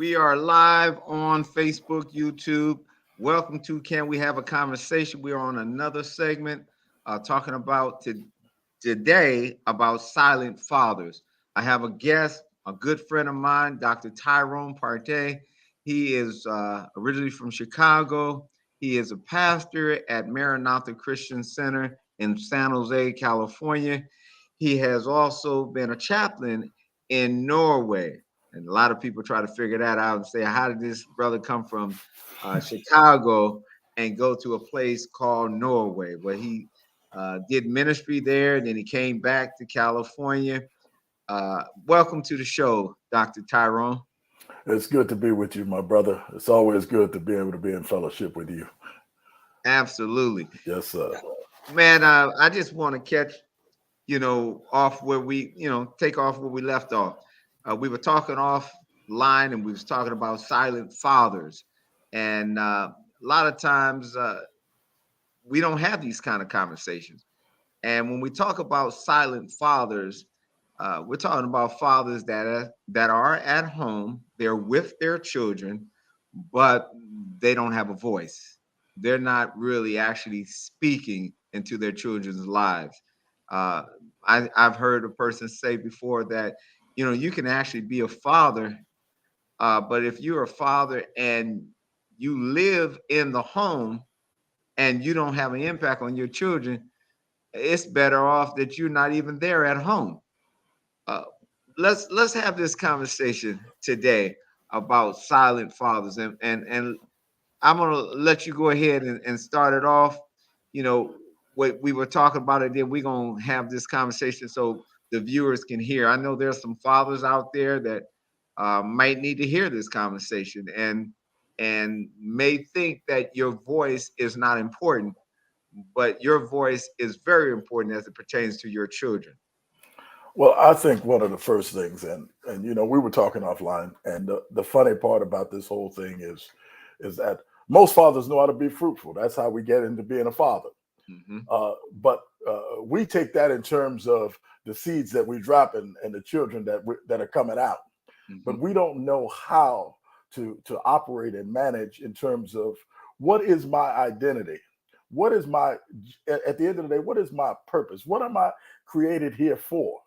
We are live on Facebook, YouTube. Welcome to Can We Have a Conversation? We are on another segment talking about today about silent fathers. I have a guest, a good friend of mine, Dr. Tyrone Partey. He is originally from Chicago. He is a pastor at Maranatha Christian Center in San Jose, California. He has also been a chaplain in Norway. And a lot of people try to figure that out and say, how did this brother come from Chicago and go to a place called Norway? Well, he did ministry there, and then he came back to California. Welcome to the show, Dr. Tyrone. It's good to be with you, my brother. It's always good to be able to be in fellowship with you. Absolutely. Yes, sir. Man, I just want to catch, off where take off where we left off. We were talking offline and we was talking about silent fathers. And a lot of times we don't have these kind of conversations. And when we talk about silent fathers, we're talking about fathers that are at home, they're with their children, but they don't have a voice. They're not really actually speaking into their children's lives. Uh, I've heard a person say before that, you can actually be a father, but if you're a father and you live in the home and you don't have an impact on your children, it's better off that you're not even there at home. Uh, let's have this conversation today about silent fathers, and I'm gonna let you go ahead and start it off. You know what we were talking about, and then we're gonna have this conversation so the viewers can hear. I know there's some fathers out there that might need to hear this conversation and may think that your voice is not important, but your voice is very important as it pertains to your children. Well, I think one of the first things, and we were talking offline, and the funny part about this whole thing is that most fathers know how to be fruitful. That's how we get into being a father. Mm-hmm. But we take that in terms of the seeds that we drop and the children that are coming out. Mm-hmm. But we don't know how to operate and manage in terms of what is my identity, what is my, at the end of the day, what is my purpose, what am I created here for?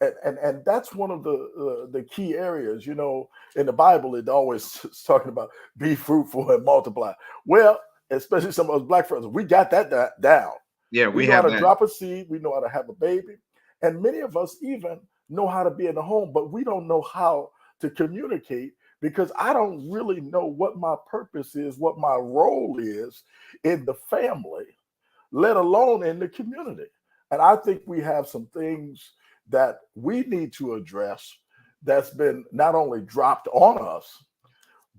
And that's one of the key areas. In the Bible it always is talking about be fruitful and multiply. Well, especially some of us black friends, we got that down. Yeah, We we know how have to that. drop a seed, we know how to have a baby, and many of us even know how to be in the home, but we don't know how to communicate because I don't really know what my purpose is, what my role is in the family, let alone in the community. And I think we have some things that we need to address that's been not only dropped on us,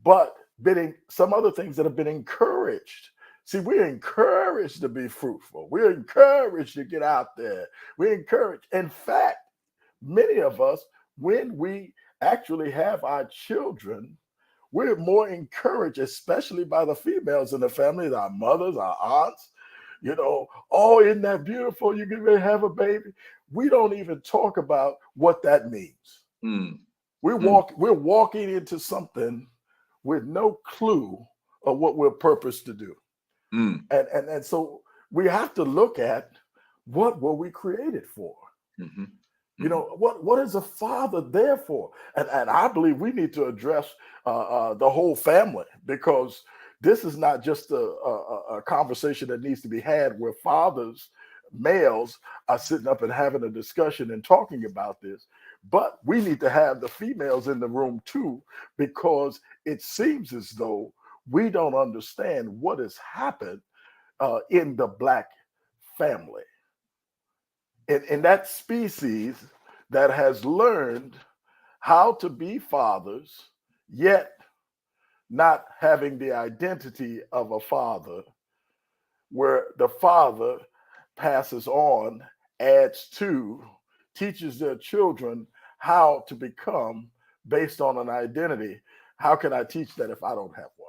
but been some other things that have been encouraged. See, we're encouraged to be fruitful. We're encouraged to get out there. We're encouraged. In fact, many of us, when we actually have our children, we're more encouraged, especially by the females in the family, our mothers, our aunts. Oh, isn't that beautiful? You get ready to have a baby. We don't even talk about what that means. Mm. We're walking into something with no clue of what we're purposed to do. Mm. And so we have to look at what were we created for? Mm-hmm. What is a father there for? And I believe we need to address the whole family, because this is not just a conversation that needs to be had where fathers, males, are sitting up and having a discussion and talking about this. But we need to have the females in the room too, because it seems as though we don't understand what has happened in the black family. In that species that has learned how to be fathers, yet not having the identity of a father, where the father passes on, adds to, teaches their children how to become based on an identity. How can I teach that if I don't have one?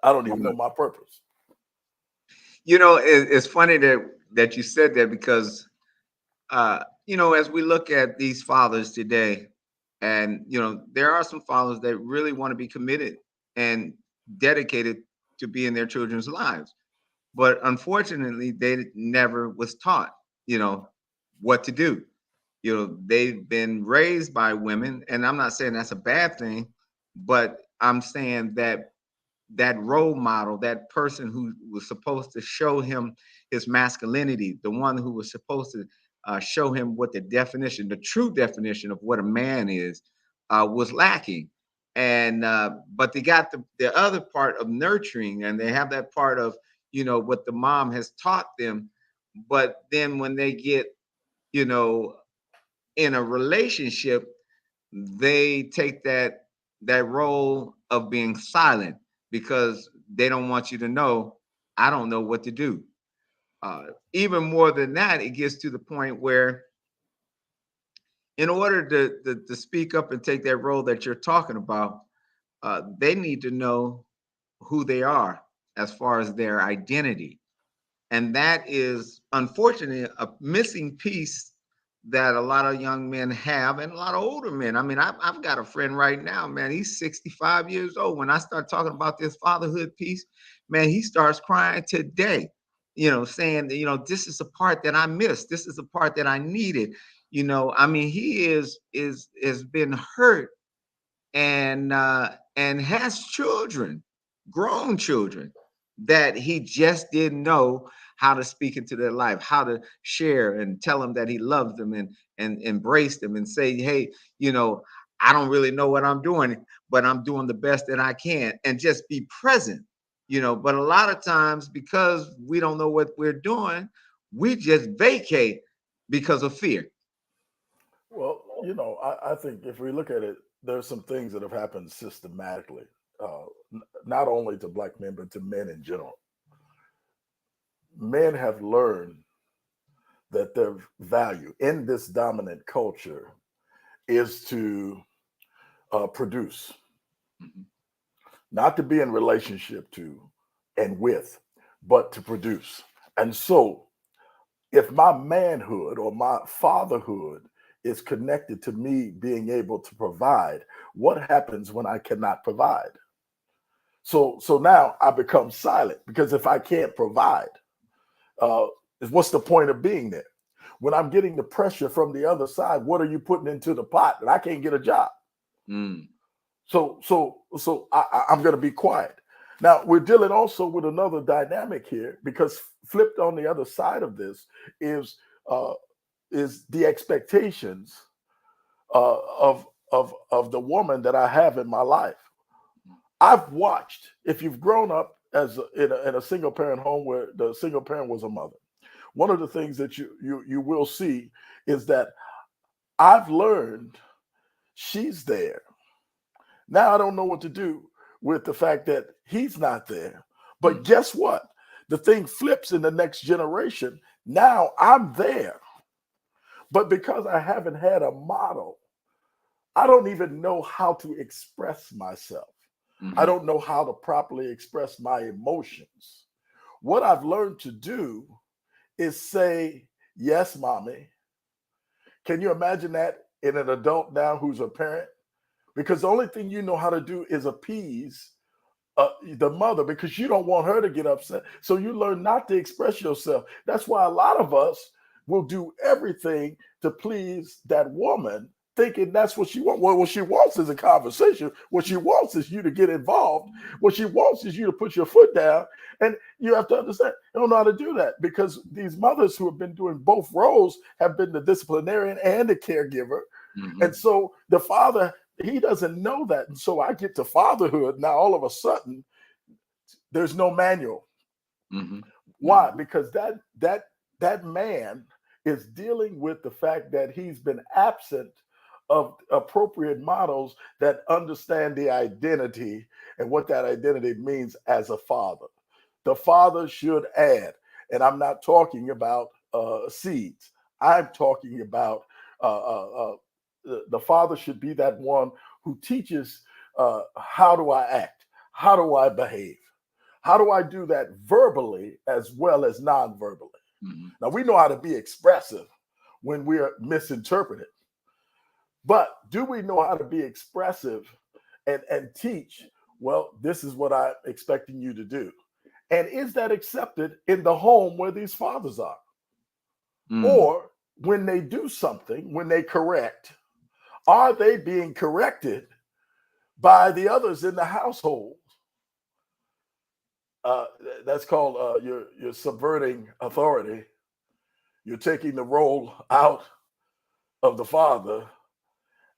I don't even know my purpose. It's funny that you said that because as we look at these fathers today, And there are some fathers that really want to be committed and dedicated to being their children's lives, but unfortunately they never was taught what to do. They've been raised by women, and I'm not saying that's a bad thing, but I'm saying that that role model, that person who was supposed to show him his masculinity, the one who was supposed to show him what the true definition of what a man is, was lacking. And but they got the other part of nurturing, and they have that part of what the mom has taught them. But then when they get you know in a relationship, they take that role of being silent because they don't want you to know, I don't know what to do. Even more than that, it gets to the point where, in order to speak up and take that role that you're talking about, they need to know who they are as far as their identity. And that is unfortunately a missing piece that a lot of young men have, and a lot of older men. I mean, I've got a friend right now, man, he's 65 years old. When I start talking about this fatherhood piece, man, he starts crying today, saying that, this is the part that I missed. This is the part that I needed. I mean, he is has been hurt, and has children, grown children, that he just didn't know how to speak into their life, how to share and tell them that he loves them, and embrace them and say, hey, I don't really know what I'm doing, but I'm doing the best that I can, and just be present. But a lot of times, because we don't know what we're doing, we just vacate because of fear. Well, I think if we look at it, there's some things that have happened systematically, not only to black men, but to men in general. Men have learned that their value in this dominant culture is to produce, Mhm. not to be in relationship to and with, but to produce. And so, if my manhood or my fatherhood is connected to me being able to provide, what happens when I cannot provide? So now I become silent, because if I can't provide, uh, what's the point of being there? When I'm getting the pressure from the other side, what are you putting into the pot? And I can't get a job. Mm. So I'm going to be quiet. Now we're dealing also with another dynamic here, because flipped on the other side of this is uh, is the expectations of the woman that I have in my life. I've watched, if you've grown up in a single parent home where the single parent was a mother, one of the things that you will see is that I've learned she's there. Now I don't know what to do with the fact that he's not there. But Mm. guess what? The thing flips in the next generation. Now I'm there. But because I haven't had a model, I don't even know how to express myself. I Mhm. don't know how to properly express my emotions. What I've learned to do is say, yes, mommy. Can you imagine that in an adult now who's a parent? Because the only thing you know how to do is appease the mother, because you don't want her to get upset. So you learn not to express yourself. That's why a lot of us will do everything to please that woman, thinking that's what she wants. Well, what she wants is a conversation. What she wants is you to get involved. What she wants is you to put your foot down. And you have to understand, you don't know how to do that, because these mothers who have been doing both roles have been the disciplinarian and the caregiver. And Mhm. so the father, he doesn't know that. And so I get to fatherhood. Now, all of a sudden, there's no manual. Mhm. Why? Mhm. Because that man is dealing with the fact that he's been absent of appropriate models that understand the identity and what that identity means as a father. The father should add, and I'm not talking about seeds. I'm talking about the father should be that one who teaches, how do I act? How do I behave? How do I do that verbally as well as non-verbally? Mhm. Now we know how to be expressive when we are misinterpreted, But do we know how to be expressive and teach? Well, this is what I'm expecting you to do. And is that accepted in the home where these fathers are? Mm, Or when they do something, when they correct, are they being corrected by the others in the household? Uh, that's called you're subverting authority. You're taking the role out of the father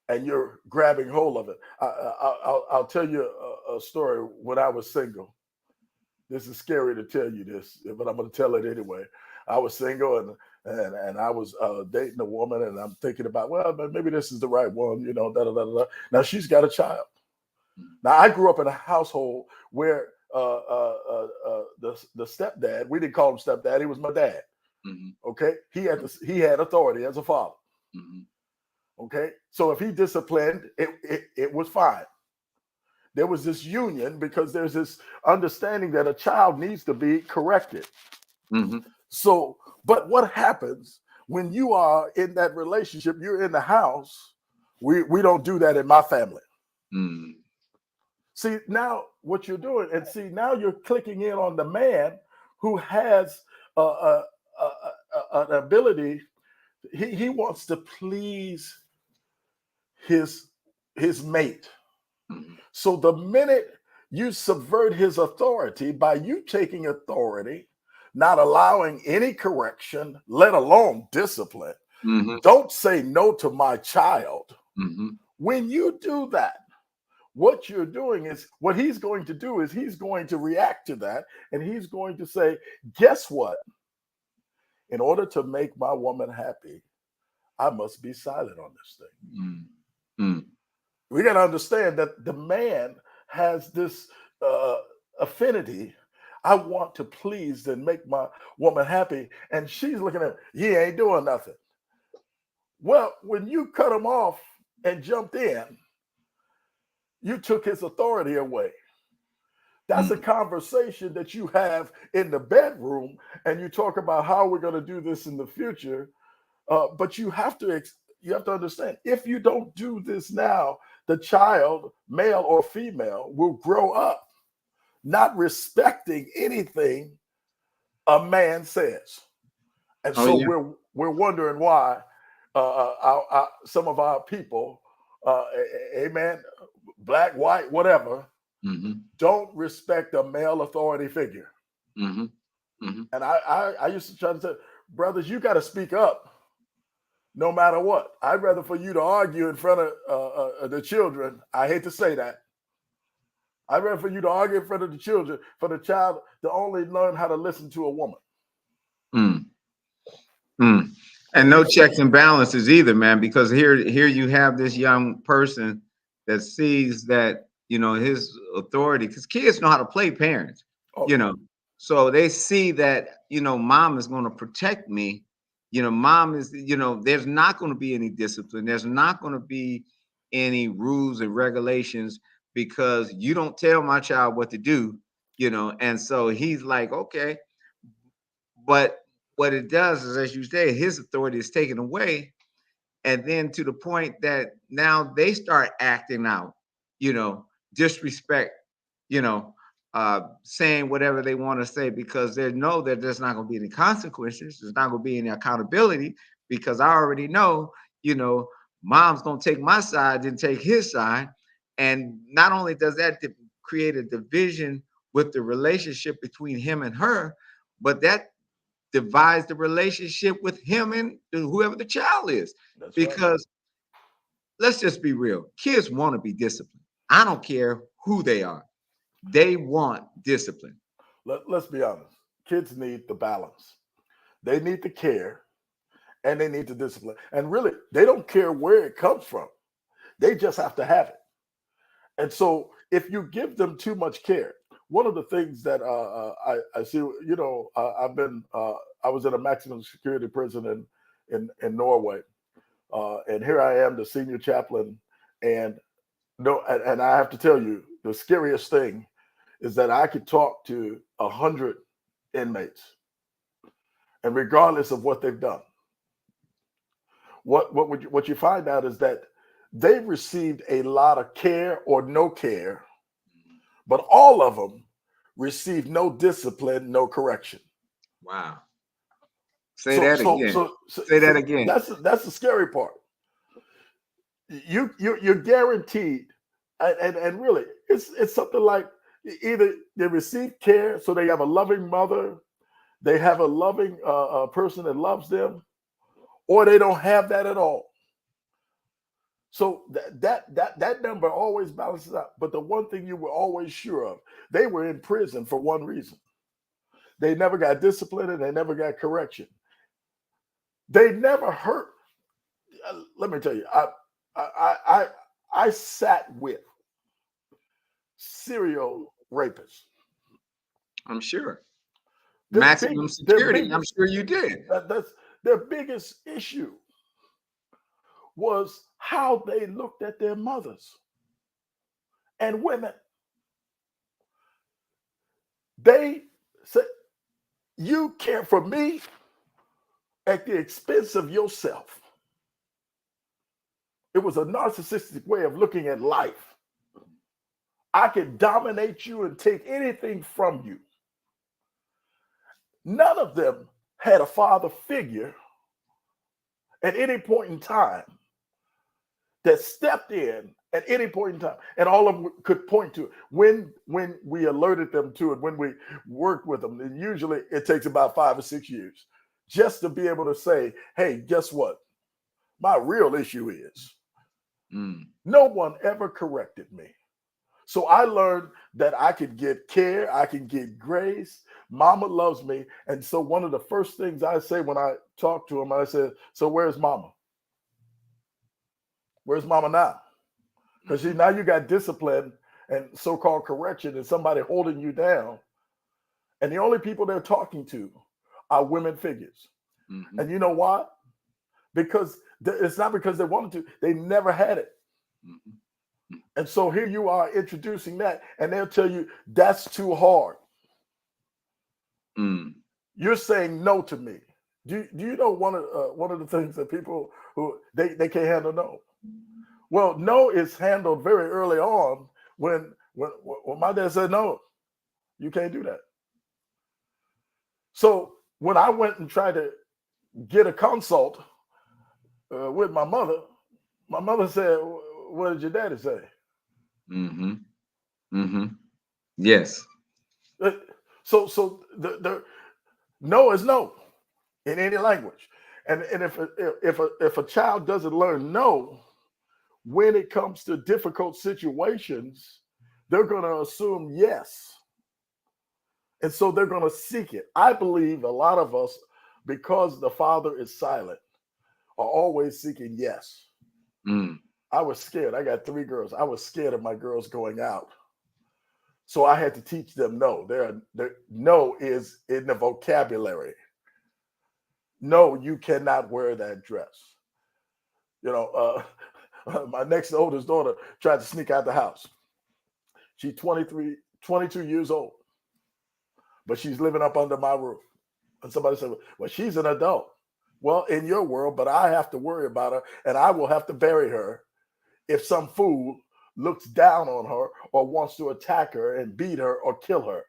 and you're grabbing hold of it. I'll tell you a story. When I was single, this is scary to tell you this, but I'm going to tell it anyway. I was single and I was dating a woman, and I'm thinking about, well, maybe this is the right one, you know. Da, da, da, da. Now she's got a child. Now I grew up in a household where the stepdad, we didn't call him stepdad, he was my dad. mhm, Okay, he had authority as a father. mhm, Okay, so if he disciplined, it was fine. There was this union because there's this understanding that a child needs to be corrected. mhm, So, but what happens when you are in that relationship? You're in the house. We don't do that in my family. mm, See now what you're doing, and see now you're clicking in on the man who has an ability. He wants to please his his mate. mhm, So the minute you subvert his authority by you taking authority, not allowing any correction, let alone discipline, mhm, don't say no to my child. mhm. When you do that, what you're doing is what he's going to do is he's going to react to that and he's going to say, guess what? In order to make my woman happy, I must be silent on this thing. Mm, mm, We got to understand that the man has this uh, affinity. I want to please and make my woman happy. And she's looking at, he ain't doing nothing. Well, when you cut him off and jumped in, you took his authority away. That's a mm, conversation that you have in the bedroom, and you talk about how we're going to do this in the future. But you have to understand, if you don't do this now, the child, male or female, will grow up not respecting anything a man says, and oh so yeah. we're wondering why some of our people, amen, black, white, whatever, Mhm, don't respect a male authority figure. mhm, mhm. And I used to try to say, brothers, you got to speak up no matter what. I'd rather for you to argue in front of the children. I hate to say that. I'd rather for you to argue in front of the children, for the child to only learn how to listen to a woman. Mm, mm. And no checks and balances either, man, because here you have this young person that sees that, his authority, because kids know how to play parents, Oh you yeah, know. So they see that, mom is going to protect me. Mom is, there's not going to be any discipline. There's not going to be any rules and regulations because you don't tell my child what to do, And so he's like, okay, but what it does is, as you say, his authority is taken away. And then to the point that now they start acting out, disrespect, you know, saying whatever they want to say because they know that there's not going to be any consequences. There's not going to be any accountability because I already know, you know, mom's going to take my side and take his side. And not only does that create a division with the relationship between him and her, but that divides the relationship with him and whoever the child is. that's right. Because let's just be real, kids want to be disciplined. I don't care who they are, they want discipline. Let's be honest. Kids need the balance. They need the care and they need the discipline. And really, they don't care where it comes from. They just have to have it. And so, if you give them too much care, one of the things that I see, I was in a maximum security prison in Norway, and here I am, the senior chaplain, and no, and I have to tell you, the scariest thing is that I could talk to 100 inmates, and regardless of what they've done, what you find out is that They received a lot of care or no care, but all of them received no discipline, no correction. Wow. Say So, that so, again. so, so, Say that so again. that's the scary part. You're guaranteed, and really, it's something like either they receive care, so they have a loving mother, they have a loving person that loves them, or they don't have that at all. So that number always balances out. But the one thing you were always sure of, they were in prison for one reason. They never got discipline and they never got correction. They never hurt. Let me tell you, I I I sat with serial rapists. I'm sure. Their Maximum biggest their security. I'm biggest sure you did. that's their biggest issue was how they looked at their mothers and women. They said, "You care for me at the expense of yourself." It was a narcissistic way of looking at life. I can dominate you and take anything from you. None of them had a father figure at any point in time that stepped in at any point in time, and all of them could point to it. When we alerted them to it, when we worked with them, and usually it takes about 5 or 6 years just to be able to say, "Hey, guess what? My real issue is Mm. no one ever corrected me." So I learned that I could get care, I can get grace. Mama loves me. And so one of the first things I say when I talk to him, I said, "So where's mama? Where's mama now?" Because Mhm. now you got discipline and so-called correction and somebody holding you down. And the only people they're talking to are women figures. Mhm. And you know why? Because it's not because they wanted to, they never had it. Mhm. And so here you are introducing that, and they'll tell you that's too hard. Mm. You're saying no to me. Do you know one of the things that people who they can't handle no? Well, no is handled very early on when my dad said no, you can't do that. So when I went and tried to get a consult with my mother said, "What did your daddy say?" Mhm. Mhm. Yes. Uh, So the no is no in any language, and if a child doesn't learn no when it comes to difficult situations, they're going to assume yes, and so they're going to seek it. I believe a lot of us, because the father is silent, are always seeking yes. Mm. I was scared. I got 3 girls. I was scared of my girls going out. So I had to teach them no. No is in the vocabulary. No, you cannot wear that dress. You know, my next oldest daughter tried to sneak out the house. She's 23, 22 years old, but she's living up under my roof. And somebody said, "Well, she's an adult." Well, in your world, but I have to worry about her, and I will have to bury her if some fool looks down on her or wants to attack her and beat her or kill her.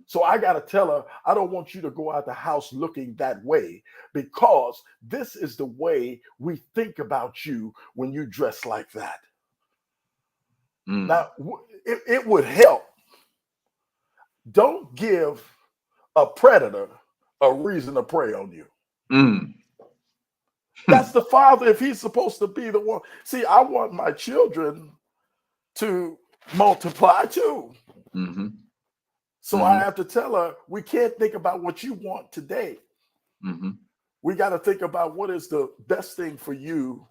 So I got to tell her, I don't want you to go out the house looking that way, because this is the way we think about you when you dress like that. Mm. Now, it would help. Don't give a predator a reason to prey on you. Mm. That's the father if he's supposed to be the one. See, I want my children to multiply too. Mhm. So I Mhm. have to tell her, we can't think about what you want today. Mhm. We got to think about what is the best thing for you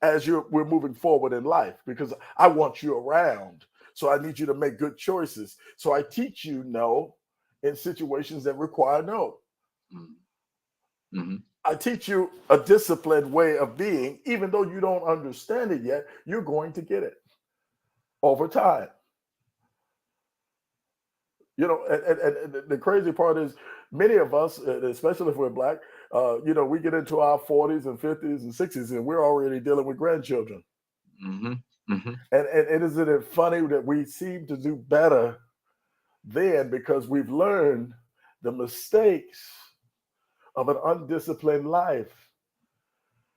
as we're moving forward in life, because I want you around. So I need you to make good choices. So I teach you no in situations that require no. Mhm. Mhm. I teach you a disciplined way of being, even though you don't understand it yet, you're going to get it over time. And the crazy part is many of us, especially if we're black, we get into our 40s and 50s and 60s, and we're already dealing with grandchildren. Mm-hmm. Mm-hmm. And isn't it funny that we seem to do better then because we've learned the mistakes of an undisciplined life?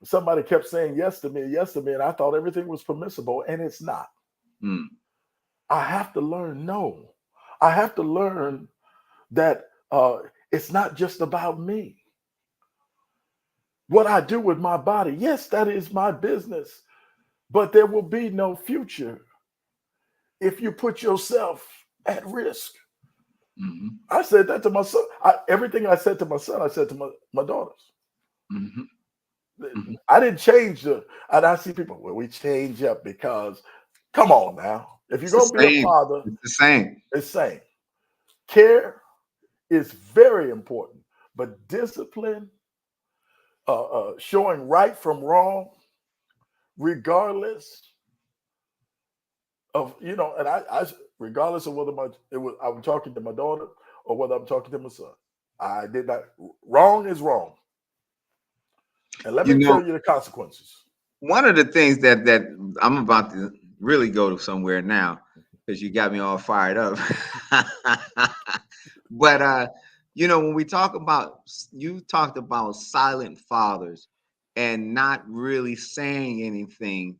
Somebody kept saying yes to me, and I thought everything was permissible, and it's not. Mm. I have to learn no. I have to learn that it's not just about me. What I do with my body, yes, that is my business, but there will be no future if you put yourself at risk. Mm-hmm. I said that to my son. Everything I said to my son, I said to my daughters. Mm-hmm. Mm-hmm. I didn't change and I see people, well, we change up because, come on now. If you're It's the going to be a same. father, It's the same. it's same. Care is very important, but discipline, showing right from wrong, regardless of, and regardless of whether I'm talking to my daughter or whether I'm talking to my son, I did not. Wrong is wrong, and let You me know, tell you the consequences. one of the things that I'm about to really go to somewhere now because you got me all fired up. But when we talk about you talked about silent fathers and not really saying anything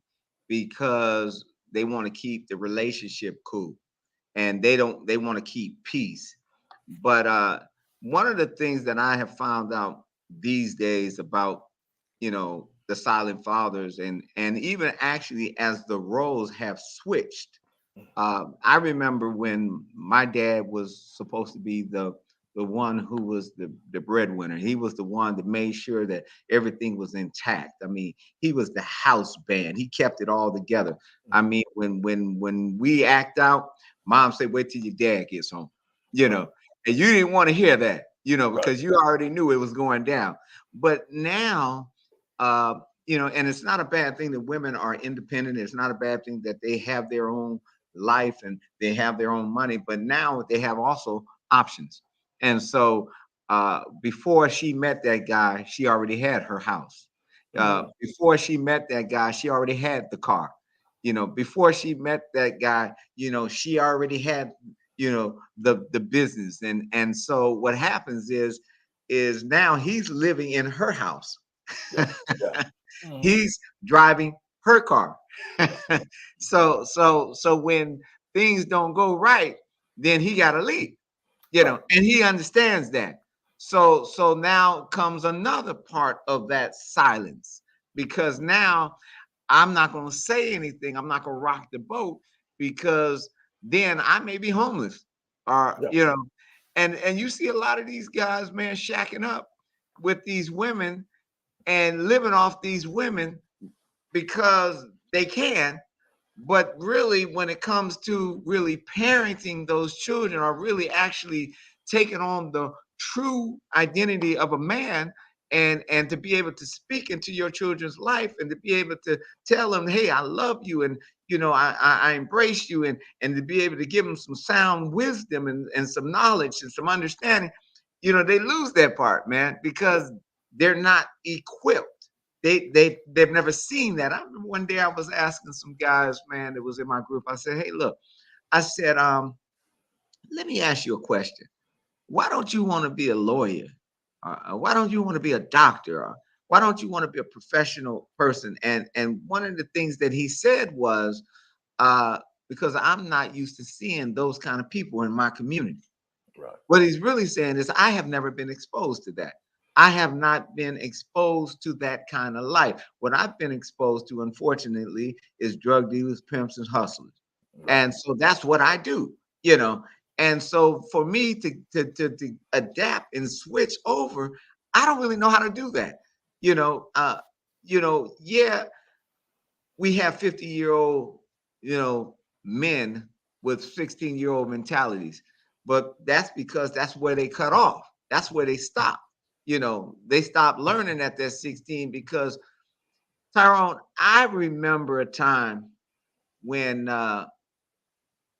because they want to keep the relationship cool and they want to keep peace. But one of the things that I have found out these days about the silent fathers and even actually as the roles have switched. I remember when my dad was supposed to be the one who was the breadwinner. He was the one that made sure that everything was intact. I mean, he was the house band. He kept it all together. I Mhm. mean, when we act out, mom said, "Wait till your dad gets home," you Right, know, and you didn't want to hear that, right. because you already knew it was going down. But now, uh, and it's not a bad thing that women are independent. It's not a bad thing that they have their own life and they have their own money, but now they have also options. And so before she met that guy, she already had her house. Mhm. Before she met that guy, she already had the car. Before she met that guy, she already had, the business. And so what happens is now he's living in her house. Yeah, yeah. Mhm. He's driving her car. So when things don't go right, then he got to leave, Right. and he understands that. So now comes another part of that silence, because now I'm not going to say anything. I'm not going to rock the boat because then I may be homeless, or Yeah. and you see a lot of these guys, man, shacking up with these women and living off these women because they can. But really, when it comes to really parenting those children, or really actually taking on the true identity of a man, and to be able to speak into your children's life, and to be able to tell them, hey, I love you, and I embrace you, and to be able to give them some sound wisdom, and some knowledge and some understanding, they lose that part, man, Yeah. because they're not equipped. They've never seen that. I remember one day I was asking some guys, man, that was in my group. I said, "Hey, look," I said, "Let me ask you a question. Why don't you want to be a lawyer? Why don't you want to be a doctor? Or why don't you want to be a professional person?" And one of the things that he said was, uh, "Because I'm not used to seeing those kind of people in my community." Right. What he's really saying is, I have never been exposed to that. I have not been exposed to that kind of life. What I've been exposed to, unfortunately, is drug dealers, pimps, and hustlers. Right. And so that's what I do, you know. And so for me to adapt and switch over, I don't really know how to do that. Yeah, we have 50-year-old, men with 16-year-old mentalities. But that's because that's where they cut off. That's where they stop. They stop learning at that 16 because Tyrone, I remember a time when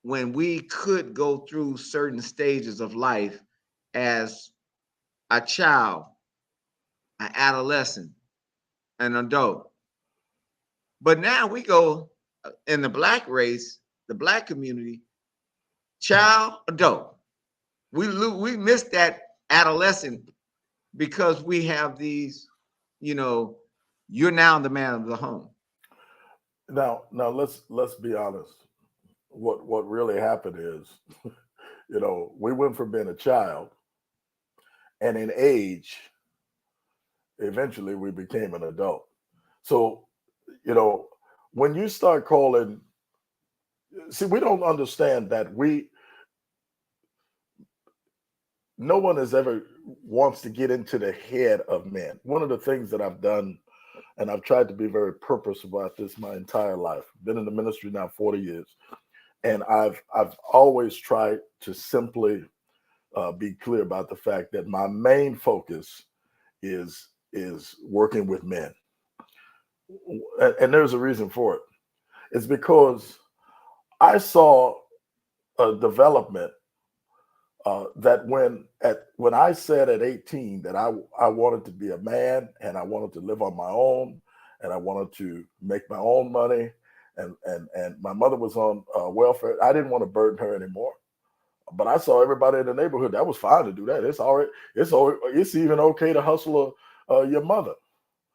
when we could go through certain stages of life as a child, an adolescent, an adult. But now we go in the black race, the black community, child, adult. We miss that adolescent because we have these, you know, you're now the man of the home. Now let's be honest. What really happened is, we went from being a child, and in age, eventually we became an adult. So, you know, when you start calling, see, we don't understand that no one has ever wants to get into the head of men. One of the things that I've done, and I've tried to be very purposeful about this my entire life. Been in the ministry now 40 years, and I've always tried to simply be clear about the fact that my main focus is working with men, and there's a reason for it. It's because I saw a development that when I said at 18 that I wanted to be a man and I wanted to live on my own and I wanted to make my own money, and my mother was on welfare. I didn't want to burden her anymore. But I saw everybody in the neighborhood that was fine to do that. It's even okay to hustle your mother.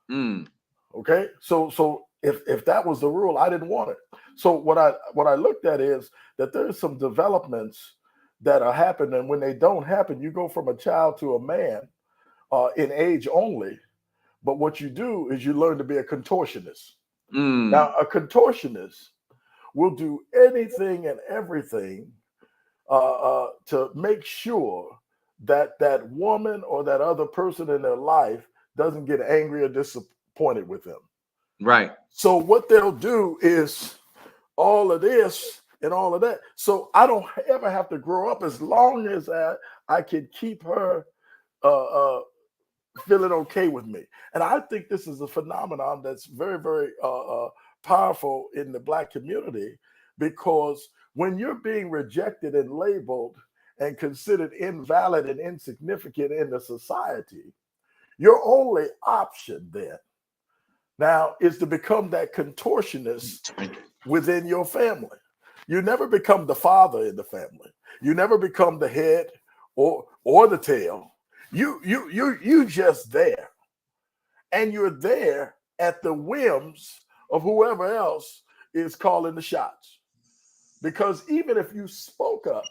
Mm. Okay, so if that was the rule, I didn't want it. So what I looked at is that there's some developments that are happening. When they don't happen, you go from a child to a man in age only. But what you do is you learn to be a contortionist. Mm. Now, a contortionist will do anything and everything to make sure that that woman or that other person in their life doesn't get angry or disappointed with them. Right. So what they'll do is all of this and all of that. So I don't ever have to grow up as long as I can keep her uh, uh, feeling okay with me. And I think this is a phenomenon that's very, very powerful in the Black community, because when you're being rejected and labeled and considered invalid and insignificant in the society, your only option then now is to become that contortionist within your family. You never become the father in the family. You never become the head or the tail. You just there, and you're there at the whims of whoever else is calling the shots. Because even if you spoke up,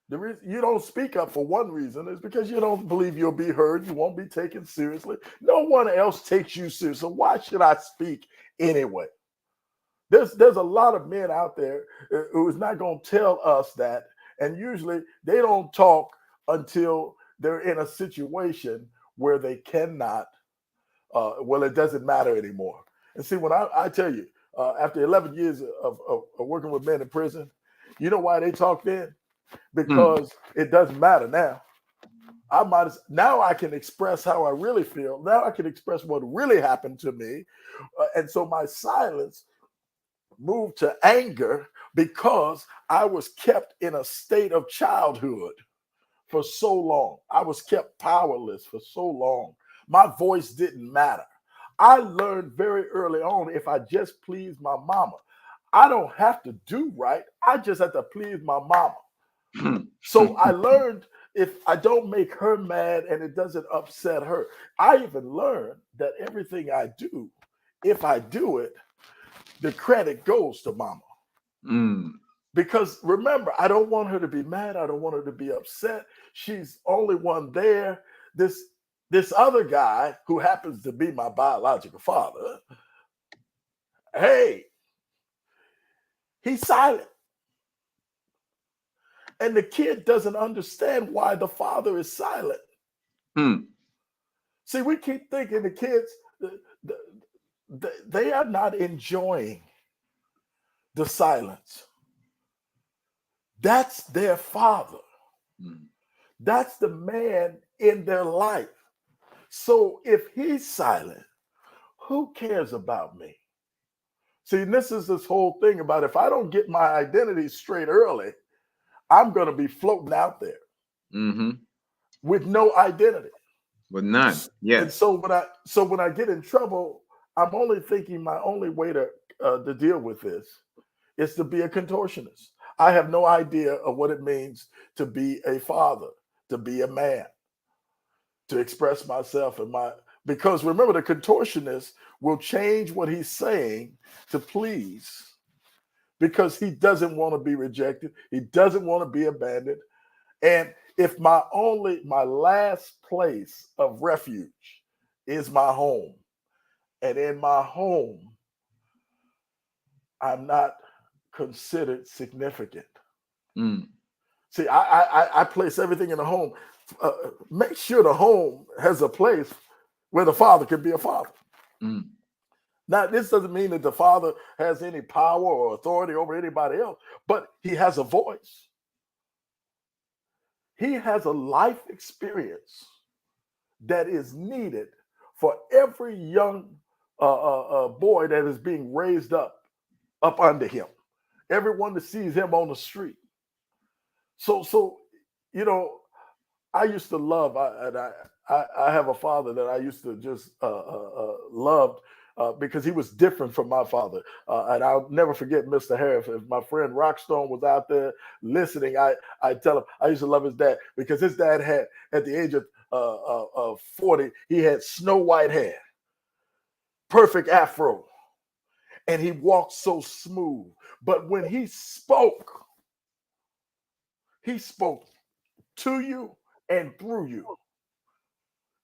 the reason you don't speak up for one reason is because you don't believe you'll be heard. You won't be taken seriously. No one else takes you seriously. So why should I speak anyway? There's a lot of men out there who is not going to tell us that, and usually they don't talk until they're in a situation where they cannot. Well, it doesn't matter anymore. And see, when I tell you, after 11 years of working with men in prison, you know why they talk then? Mm. Because it doesn't matter now. Now I can express how I really feel. Now I can express what really happened to me, and so my silence moved to anger because I was kept in a state of childhood for so long. I was kept powerless for so long. My voice didn't matter. I learned very early on, if I just please my mama, I don't have to do right. I just have to please my mama. So I learned, if I don't make her mad and it doesn't upset her, I even learned that everything I do, if I do it, the credit goes to mama. Mm. Because remember, I don't want her to be mad. I don't want her to be upset. She's only one there. This other guy who happens to be my biological father, hey, he's silent. And the kid doesn't understand why the father is silent. Mm. See, we keep thinking the kids, they are not enjoying the silence. That's their father. Mm. That's the man in their life. So if he's silent, who cares about me? See, this is this whole thing about, if I don't get my identity straight early, I'm going to be floating out there Mm-hmm. with no identity. With none. And Yes. so when I get in trouble, I'm only thinking my only way to to deal with this is to be a contortionist. I have no idea of what it means to be a father, to be a man, to express myself and my, because remember, the contortionist will change what he's saying to please, because he doesn't want to be rejected. He doesn't want to be abandoned. And if my last place of refuge is my home, and in my home, I'm not considered significant. Mm. See, I place everything in the home. Make sure the home has a place where the father can be a father. Mm. Now, this doesn't mean that the father has any power or authority over anybody else, but he has a voice. He has a life experience that is needed for every young boy that is being raised up under him. Everyone that sees him on the street. So you know, I used to love, I have a father that I used to just loved because he was different from my father. And I'll never forget Mr. Harris. If my friend Rockstone was out there listening, I tell him I used to love his dad because his dad had, at the age of 40, he had snow white hair, perfect afro, and he walked so smooth. But when he spoke to you and through you.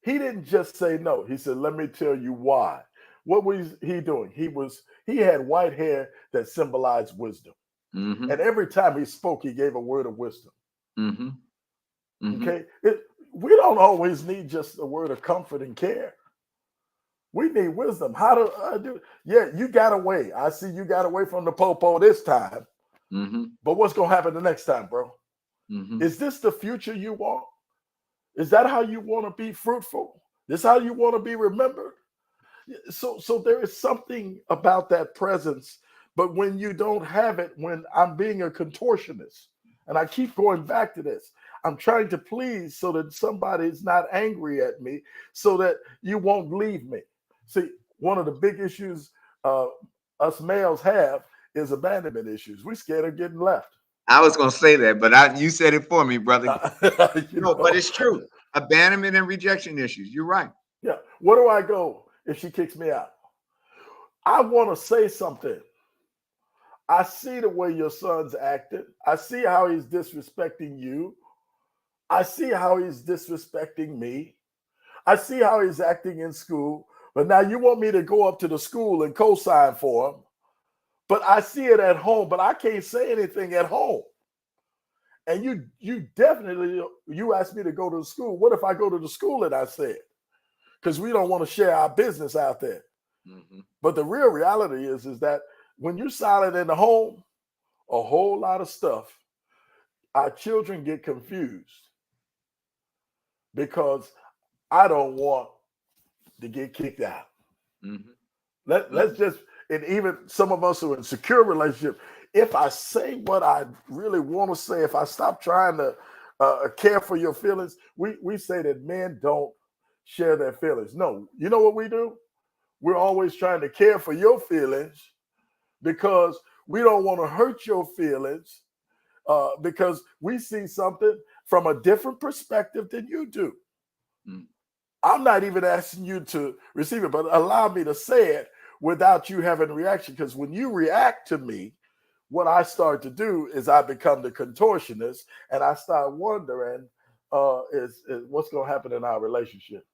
He didn't just say no. He said, "Let me tell you why." What was he doing? He had white hair that symbolized wisdom. Mm-hmm. And every time he spoke, he gave a word of wisdom. Mm-hmm. Mm-hmm. Okay? We don't always need just a word of comfort and care. We need wisdom. How do I do? Yeah, you got away. I see you got away from the popo this time. Mm-hmm. But what's going to happen the next time, bro? Mm-hmm. Is this the future you want? Is that how you want to be fruitful? Is how you want to be remembered? So there is something about that presence, but when you don't have it, when I'm being a contortionist, and I keep going back to this, I'm trying to please so that somebody is not angry at me, so that you won't leave me. See, one of the big issues us males have is abandonment issues. We're scared of getting left. I was gonna say that, but you said it for me, brother. You No, but know, it's true. Abandonment and rejection issues. You're right. yeah. Where do I go if she kicks me out? I want to say something. I see the way your son's acting. I see how he's disrespecting you. I see how he's disrespecting me. I see how he's acting in school. But now you want me to go up to the school and co-sign for him. But I see it at home, but I can't say anything at home. And you definitely, you asked me to go to the school. What if I go to the school and I say it? Because we don't want to share our business out there. Mm-hmm. But the real reality is that when you're silent in the home, a whole lot of stuff, our children get confused because I don't want to get kicked out. Mm-hmm. Let's just, and even some of us who are in secure relationship, if I say what I really want to say, if I stop trying to care for your feelings, we say that men don't share their feelings. No, you know what we do? We're always trying to care for your feelings because we don't want to hurt your feelings because we see something from a different perspective than you do. Mm. I'm not even asking you to receive it, but allow me to say it without you having a reaction. Because when you react to me, what I start to do is I become the contortionist and I start wondering is what's going to happen in our relationship?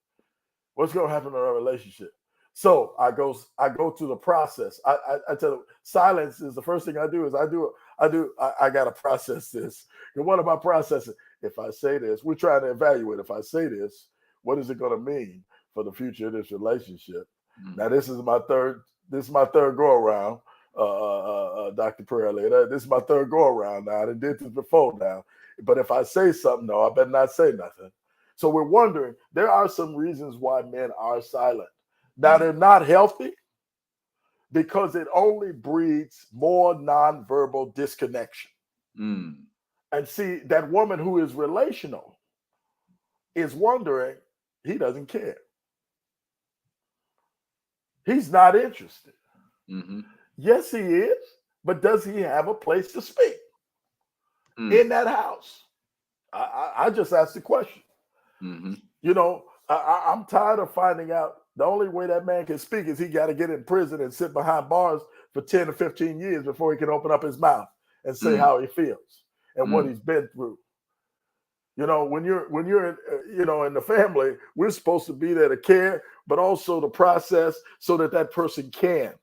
What's going to happen in our relationship? So I go through the process. I tell them silence is the first thing I do is I got to process this. And what am I processing? If I say this, we're trying to evaluate. If I say this, what is it going to mean for the future of this relationship? Mm-hmm. Now this is my third go around, Dr. Pearlie. This is my third go around now. I did this before now. But if I say something, no, I better not say nothing. So we're wondering, there are some reasons why men are silent. Now, they're not healthy because it only breeds more nonverbal disconnection. Mm. And see, that woman who is relational is wondering, he doesn't care. He's not interested. Mm-hmm. Yes, he is. But does he have a place to speak Mm. in that house? I just asked the question. Mm-hmm. You know, I'm tired of finding out the only way that man can speak is he got to get in prison and sit behind bars for 10 or 15 years before he can open up his mouth and say Mm. how he feels and what Mm. he's been through. You know, when you're in, in the family, we're supposed to be there to care, but also to process so that that person can.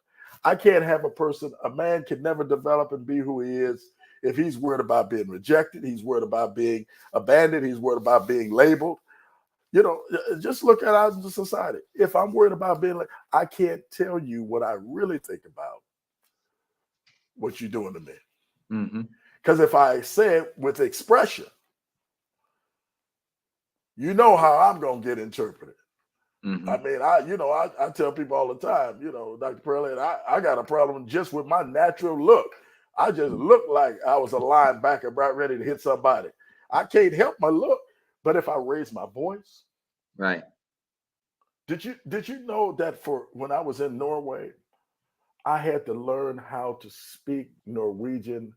I can't have a man can never develop and be who he is if he's worried about being rejected, he's worried about being abandoned, he's worried about being labeled. Just look at out into society. If I'm worried about being like, I can't tell you what I really think about what you're doing to me. Mm-hmm. Because if I say it with expression, you know how I'm gonna get interpreted. Mm-hmm. I mean, I tell people all the time, Dr. Pearlie, I got a problem just with my natural look. I just look like I was a linebacker about ready to hit somebody. I can't help my look. But if I raise my voice, Right. did you know that for when I was in Norway, I had to learn how to speak Norwegian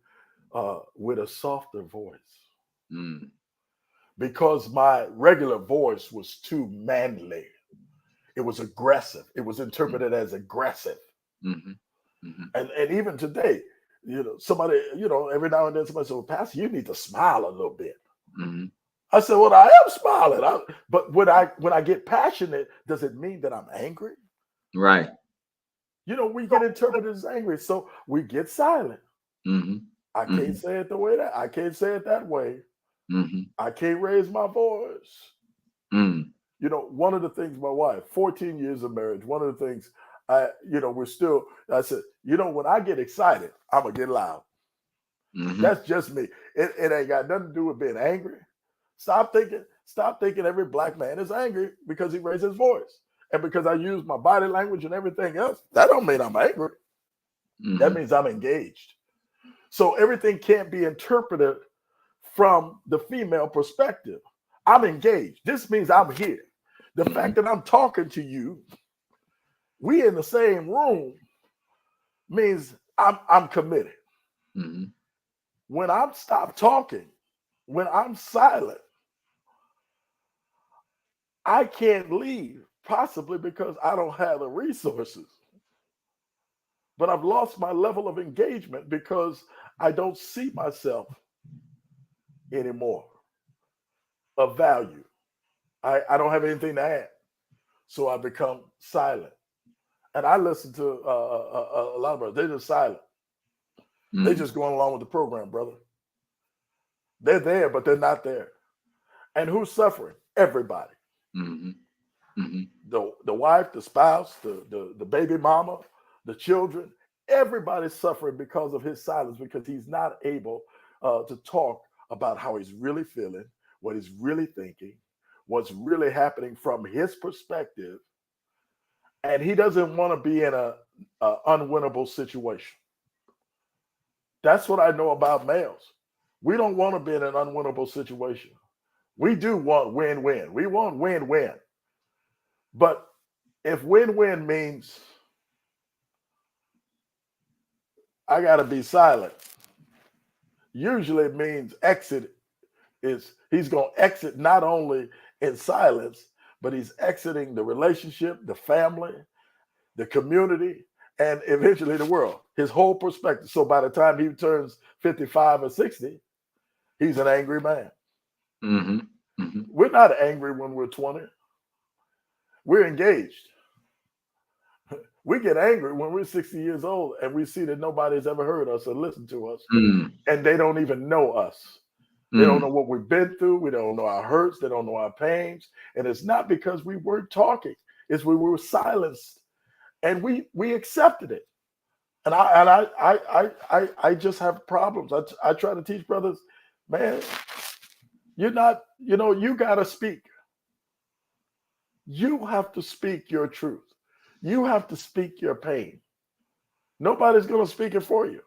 with a softer voice Mm. because my regular voice was too manly. It was aggressive. It was interpreted as aggressive. Mm-hmm. Mm-hmm. And even today, somebody, every now and then somebody says, well, Pastor, you need to smile a little bit. Mm-hmm. I said, well, I am smiling. But when I get passionate, does it mean that I'm angry? Right. We get interpreted as angry. So we get silent. Mm-hmm. I Mm-hmm. can't say it the way that I can't say it that way. Mm-hmm. I can't raise my voice. Mm. One of the things my wife, 14 years of marriage, one of the things I said, when I get excited, I'm gonna get loud. Mm-hmm. That's just me. It ain't got nothing to do with being angry. Stop thinking every black man is angry because he raised his voice. And because I use my body language and everything else, that don't mean I'm angry. That Mm-hmm. means I'm engaged. So everything can't be interpreted from the female perspective. I'm engaged. This means I'm here. The Mm-hmm. fact that I'm talking to you, we in the same room, means I'm committed. Mm-hmm. When I'm stopped talking, when I'm silent, I can't leave, possibly because I don't have the resources. But I've lost my level of engagement because I don't see myself anymore of value. I don't have anything to add. So I become silent. And I listen to a lot of brothers. They're just silent. They're Mm. just going along with the program, brother. They're there, but they're not there. And who's suffering? Everybody. Mm-hmm. Mm-hmm. The wife, the spouse, the baby mama, the children. Everybody's suffering because of his silence because he's not able to talk about how he's really feeling, what he's really thinking, what's really happening from his perspective, and he doesn't want to be in a unwinnable situation. That's what I know about males. We don't want to be in an unwinnable situation. We do want win-win. We want win-win. But if win-win means I got to be silent, usually it means exit is he's going to exit not only in silence, but he's exiting the relationship, the family, the community, and eventually the world, his whole perspective. So by the time he turns 55 or 60, he's an angry man. Mm-hmm. Mm-hmm. We're not angry when we're 20. We're engaged. We get angry when we're 60 years old and we see that nobody's ever heard us or listened to us, Mm. and they don't even know us. They don't Mm. know what we've been through. We don't know our hurts. They don't know our pains. And it's not because we weren't talking. It's we were silenced and we accepted it. And I just have problems. I try to teach brothers, man, you're not, you gotta speak. You have to speak your truth. You have to speak your pain. Nobody's gonna speak it for you.